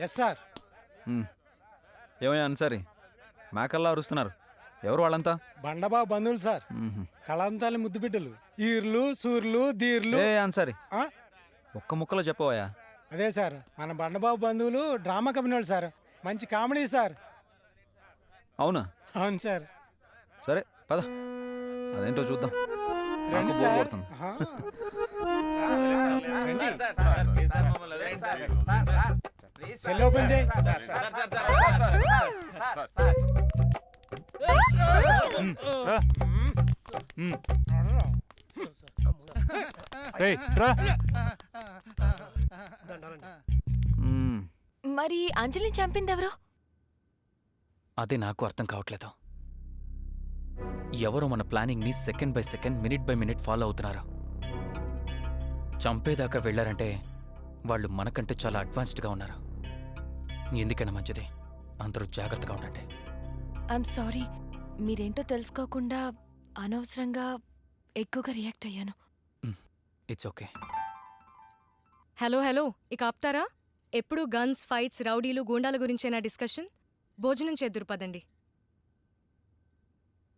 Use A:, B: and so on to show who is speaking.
A: Yes sir.
B: ఏమయ్యా అన్సారీ, మేకల్లా అరుస్తున్నారు? ఎవరు వాళ్ళంతా?
A: బండబాబు బంధువులు సార్. కళాంతాలి ముద్దు బిడ్డలు, ఈర్లు సూర్లు ధీర్లు.
B: ఏ అన్సారీ,
A: ఆ?
B: ఒక్క ముక్కలో చెప్పవయ్యా.
A: అదే సార్, మన బండబాబు బంధువులు డ్రామా కంపెనీ వాళ్ళు సార్. మంచి కామెడీ సార్.
B: అవునా?
A: అవును సార్.
B: సరే పద, అదేంటో చూద్దాం. నాకు
A: రండి
B: బోర్
A: సార్.
B: కొడుతుంది.
A: ఆహా. రండి. సెల్ ఓపెన్ చేయి.
B: మ్మ్.
C: మరి అంజలిని చంపిందెవరు?
D: అదే నాకు అర్థం కావట్లేదు. ఎవరో మన ప్లానింగ్ని second by second, minute by minute follow అవుతున్నారు. చంపేదాకా వెళ్లారంటే వాళ్ళు మనకంటే చాలా అడ్వాన్స్డ్గా ఉన్నారు. ఎందుకైనా మంచిది, అందరూ జాగ్రత్తగా ఉండండి.
C: ఐఎమ్ సారీ, మీరేంటో తెలుసుకోకుండా అనవసరంగా ఎక్కువగా రియాక్ట్ అయ్యాను.
D: It's okay.
E: హలో హలో, ఇక ఆప్తారా? ఎప్పుడు గన్స్, ఫైట్స్, రౌడీలు, గూండాల గురించేనా డిస్కషన్? భోజనం చేద్దురు పదండి.